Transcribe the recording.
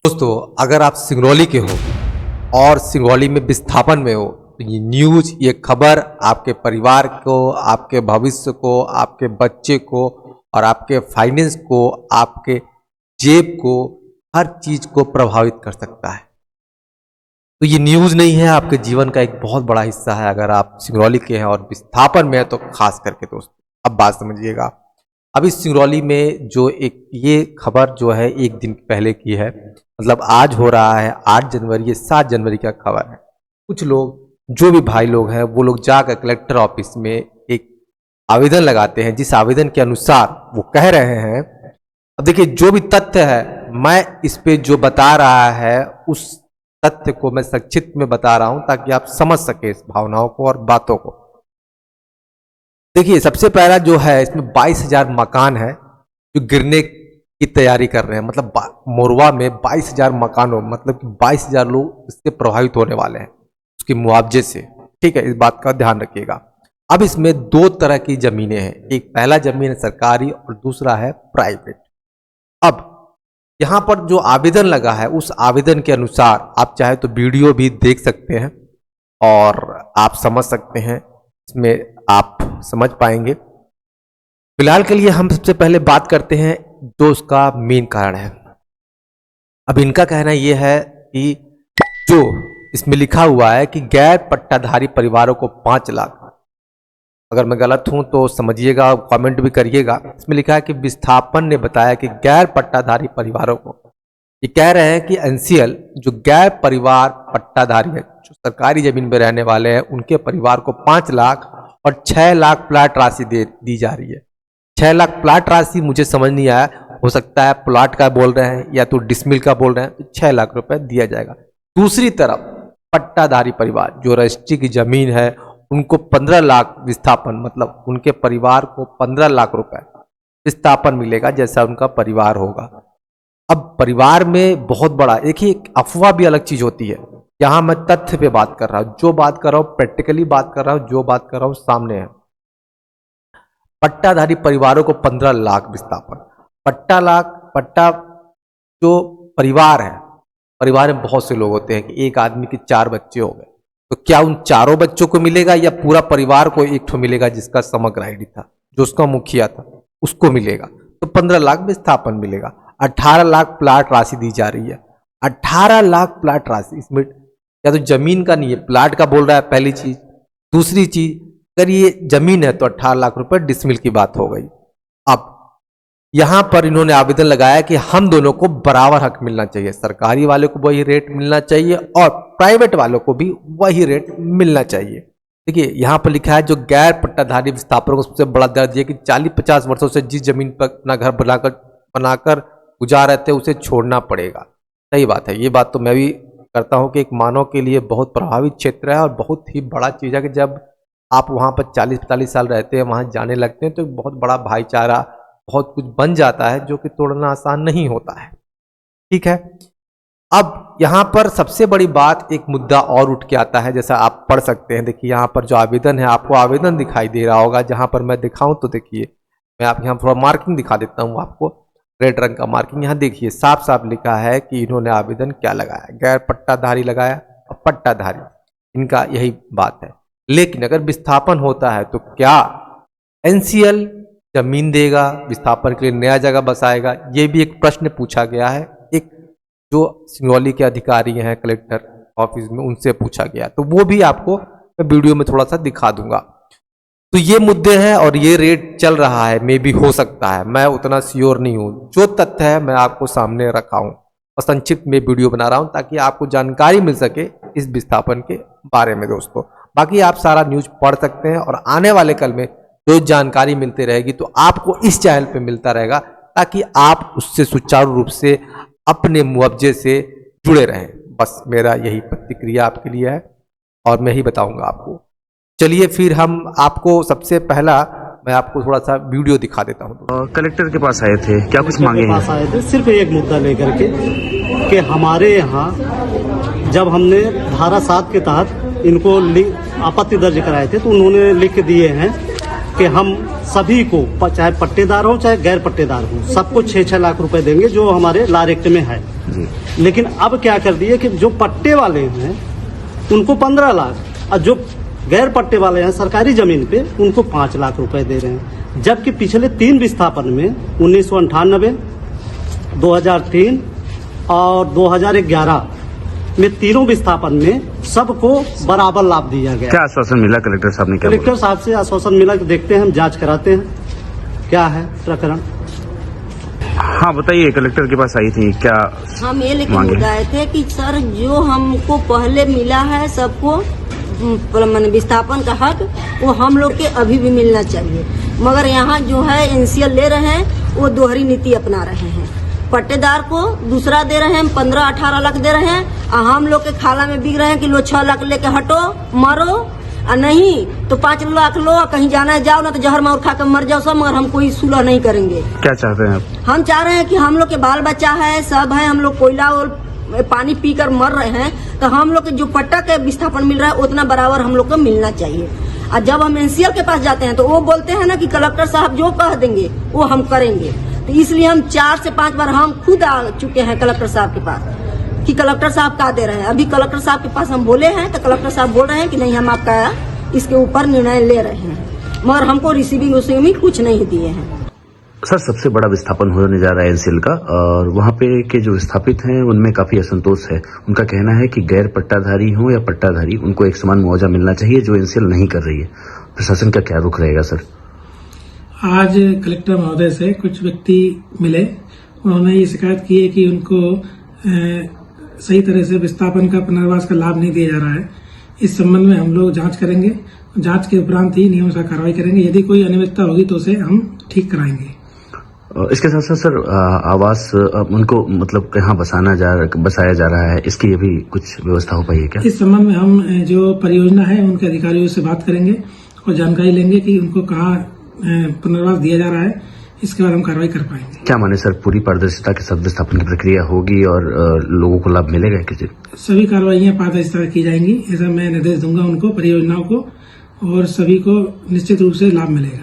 दोस्तों, अगर आप सिंगरौली के हो और सिंगरौली में विस्थापन में हो तो ये न्यूज़, ये खबर आपके परिवार को, आपके भविष्य को, आपके बच्चे को और आपके फाइनेंस को, आपके जेब को, हर चीज़ को प्रभावित कर सकता है। तो ये न्यूज़ नहीं है, आपके जीवन का एक बहुत बड़ा हिस्सा है। अगर आप सिंगरौली के हैं और विस्थापन में है तो खास करके दोस्तों, अब बात समझिएगा। अभी सिंगरौली में जो एक ये खबर जो है एक दिन पहले की है, मतलब आज हो रहा है 8 जनवरी, ये 7 जनवरी का खबर है। कुछ लोग, जो भी भाई लोग हैं, वो लोग जाकर कलेक्टर ऑफिस में एक आवेदन लगाते हैं, जिस आवेदन के अनुसार वो कह रहे हैं। अब देखिए, जो भी तथ्य है, मैं इस पे जो बता रहा है उस तथ्य को मैं संक्षिप्त में बता रहा हूं ताकि आप समझ सके इस भावनाओं को और बातों को। देखिए, सबसे पहला जो है, इसमें 22,000 मकान है जो गिरने की तैयारी कर रहे हैं। मतलब मोरवा में 22,000 मकानों, मतलब कि 22,000 लोग इससे प्रभावित होने वाले हैं उसके मुआवजे से। ठीक है, इस बात का ध्यान रखिएगा। अब इसमें 2 तरह की जमीनें हैं, एक पहला जमीन है सरकारी और दूसरा है प्राइवेट। अब यहाँ पर जो आवेदन लगा है, उस आवेदन के अनुसार आप चाहे तो वीडियो भी देख सकते हैं और आप समझ सकते हैं, इसमें आप समझ पाएंगे। फिलहाल के लिए हम सबसे पहले बात करते हैं जो उसका मेन कारण है। अब इनका कहना यह है कि जो इसमें लिखा हुआ है कि गैर पट्टाधारी परिवारों को 5 लाख, अगर मैं गलत हूं तो समझिएगा, कमेंट भी करिएगा। इसमें लिखा है कि विस्थापन ने बताया कि गैर पट्टाधारी परिवारों को, ये कह रहे हैं कि एनसीएल जो गैर परिवार पट्टाधारी है, जो सरकारी जमीन में रहने वाले हैं, उनके परिवार को 5 लाख और 6 लाख प्लाट राशि दी जा रही है। 6 लाख प्लाट राशि मुझे समझ नहीं आया, हो सकता है प्लाट का बोल रहे हैं या तो डिसमिल का बोल रहे हैं, तो 6 लाख रुपए दिया जाएगा। दूसरी तरफ पट्टाधारी परिवार जो रजिस्ट्री की जमीन है, उनको 15 लाख विस्थापन, मतलब उनके परिवार को 15 लाख रुपए विस्थापन मिलेगा जैसा उनका परिवार होगा। अब परिवार में बहुत बड़ा, देखिए, अफवाह भी अलग चीज होती है। यहां मैं तथ्य पे बात कर रहा हूं, जो बात कर रहा हूं प्रैक्टिकली बात कर रहा हूं, जो बात कर रहा हूं सामने है। पट्टाधारी परिवारों को 15 लाख विस्थापन, पट्टा जो परिवार है, परिवार में बहुत से लोग होते हैं कि एक आदमी के 4 बच्चे हो गए, तो क्या उन चारों बच्चों को मिलेगा या पूरा परिवार को एक ठो मिलेगा जिसका समग्र आईडी था, जो उसका मुखिया था, उसको मिलेगा? तो 15 लाख विस्थापन मिलेगा। 18 लाख प्लाट राशि दी जा रही है। 18 लाख प्लाट राशि, इसमें या तो जमीन का नहीं है, प्लाट का बोल रहा है, पहली चीज। दूसरी चीज, अगर ये जमीन है तो 18 लाख रुपए डिसमिल की बात हो गई। अब यहां पर इन्होंने आवेदन लगाया कि हम दोनों को बराबर हक मिलना चाहिए, सरकारी वाले को वही रेट मिलना चाहिए और प्राइवेट वालों को भी वही रेट मिलना चाहिए। देखिए, यहां पर लिखा है जो गैर पट्टाधारी विस्थापनों को सबसे बड़ा दर्ज है कि 40-50 वर्षों से जिस जमीन पर अपना घर बनाकर गुजार रहे थे उसे छोड़ना पड़ेगा। सही बात है, ये बात तो मैं भी करता हूं कि एक मानव के लिए बहुत प्रभावित क्षेत्र है और बहुत ही बड़ा चीज़ है कि जब आप वहाँ पर 40-45 साल रहते हैं, वहाँ जाने लगते हैं, तो बहुत बड़ा भाईचारा, बहुत कुछ बन जाता है जो कि तोड़ना आसान नहीं होता है। ठीक है, अब यहाँ पर सबसे बड़ी बात, एक मुद्दा और उठ के आता है, जैसा आप पढ़ सकते हैं। देखिए, यहाँ पर जो आवेदन है, आपको आवेदन दिखाई दे रहा होगा। जहाँ पर मैं दिखाऊं तो देखिए, मैं आप यहाँ थोड़ा मार्किंग दिखा देता हूँ आपको, रेड रंग का मार्किंग। यहाँ देखिए, साफ साफ लिखा है कि इन्होंने आवेदन क्या लगाया, गैर पट्टाधारी लगाया और पट्टाधारी, इनका यही बात है। लेकिन अगर विस्थापन होता है तो क्या एनसीएल जमीन देगा, विस्थापन के लिए नया जगह बसाएगा? ये भी एक प्रश्न पूछा गया है, एक जो सिंगरौली के अधिकारी हैं कलेक्टर ऑफिस में, उनसे पूछा गया, तो वो भी आपको मैं वीडियो में थोड़ा सा दिखा दूंगा। तो ये मुद्दे हैं और ये रेट चल रहा है, मे भी हो सकता है, मैं उतना श्योर नहीं हूँ। जो तथ्य है मैं आपको सामने रखा हूँ और संक्षिप्त में वीडियो बना रहा हूँ ताकि आपको जानकारी मिल सके इस विस्थापन के बारे में दोस्तों। बाकी आप सारा न्यूज पढ़ सकते हैं और आने वाले कल में जो जानकारी मिलती रहेगी तो आपको इस चैनल पे मिलता रहेगा, ताकि आप उससे सुचारू रूप से अपने मुआवजे से जुड़े रहें। बस मेरा यही प्रतिक्रिया आपके लिए है और मैं ही बताऊंगा आपको। चलिए फिर हम आपको सबसे पहला मैं आपको थोड़ा सा वीडियो दिखा देता हूँ। कलेक्टर के पास आए थे, क्या कुछ मांगे हैं? आए थे सिर्फ एक मुद्दा लेकर के कि हमारे यहाँ जब हमने धारा 7 के तहत इनको आपत्ति दर्ज कराए थे तो उन्होंने लिख के दिए हैं कि हम सभी को, चाहे पट्टेदार हो चाहे गैर पट्टेदार हो, सबको 6-6 लाख रुपए देंगे जो हमारे लार एक्ट में है। जी। लेकिन अब क्या कर दिए कि जो पट्टे वाले हैं उनको 15 लाख और जो गैर पट्टे वाले हैं सरकारी जमीन पे उनको 5 लाख रुपए दे रहे हैं, जबकि पिछले 3 विस्थापन में 1998, 2003 और 2011 में तीनों विस्थापन में सबको बराबर लाभ दिया गया। क्या आश्वासन मिला कलेक्टर साहब ने? क्या बोला? कलेक्टर साहब से आश्वासन मिला कि देखते हैं, हम जांच कराते हैं क्या है प्रकरण। हाँ बताइए, कलेक्टर के पास आई थी, क्या हम ये लेके मांगे? बुलाए थे कि सर जो हमको पहले मिला है सबको माने विस्थापन का हक, वो हम लोग के अभी भी मिलना चाहिए। मगर यहाँ जो है एनसीएल ले रहे हैं वो दोहरी नीति अपना रहे हैं। पट्टेदार को दूसरा दे रहे हैं, 15-18 लाख दे रहे हैं, और हम लोग के खाला में बिक रहे हैं कि लो 6 लाख लेके हटो मरो, और नहीं तो 5 लाख लो, कहीं जाना है जाओ, ना तो जहर मार खा कर मर जाओ सब, मगर हम कोई सुलह नहीं करेंगे। क्या चाहते हैं आप? हम चाह रहे हैं कि हम लोग के बाल बच्चा है, सब है, हम लोग कोयला और पानी पीकर मर रहे हैं, तो हम लोग के जो पट्टा के विस्थापन मिल रहा है उतना बराबर हम लोग को मिलना चाहिए। और जब हम एनसीएल के पास जाते हैं तो वो बोलते हैं ना कि कलेक्टर साहब जो कह देंगे वो हम करेंगे। तो इसलिए हम 4 से 5 बार हम खुद आ चुके हैं कलेक्टर साहब के पास कि कलेक्टर साहब क्या दे रहे हैं। अभी कलेक्टर साहब के पास हम बोले हैं तो कलेक्टर साहब बोल रहे हैं कि नहीं, हम आपका इसके ऊपर निर्णय ले रहे हैं, मगर हमको रिसीविंग कुछ नहीं दिए हैं। सर, सबसे बड़ा विस्थापन होने जा रहा है एनसीएल का, और वहाँ पे के जो विस्थापित हैं उनमें काफी असंतोष है। उनका कहना है कि गैर पट्टाधारी हो या पट्टाधारी, उनको एक समान मुआवजा मिलना चाहिए, जो एनसीएल नहीं कर रही है। प्रशासन का क्या रुख रहेगा सर? आज कलेक्टर महोदय से कुछ व्यक्ति मिले, उन्होंने ये शिकायत की है कि उनको सही तरह से विस्थापन का पुनर्वास का लाभ नहीं दिया जा रहा है। इस संबंध में हम लोग जांच करेंगे, जांच के उपरांत ही नियमानुसार कार्रवाई करेंगे। यदि कोई अनियमितता होगी तो उसे हम ठीक कराएंगे। इसके साथ साथ सर, आवास उनको मतलब कहाँ बसाया जा रहा है, इसकी अभी कुछ व्यवस्था हो पाई है क्या? इस संबंध में हम जो परियोजना है उनके अधिकारियों से बात करेंगे और जानकारी लेंगे कि उनको कहाँ पुनर्वास दिया जा रहा है, इसके बाद हम कार्रवाई कर पाएंगे। क्या माने सर, पूरी पारदर्शिता के साथ विस्थापन की प्रक्रिया होगी और लोगों को लाभ मिलेगा? किसी सभी कार्रवाइयां पारदर्शिता की जाएंगी, ऐसा मैं निर्देश दूंगा उनको, परियोजनाओं को, और सभी को निश्चित रूप से लाभ मिलेगा।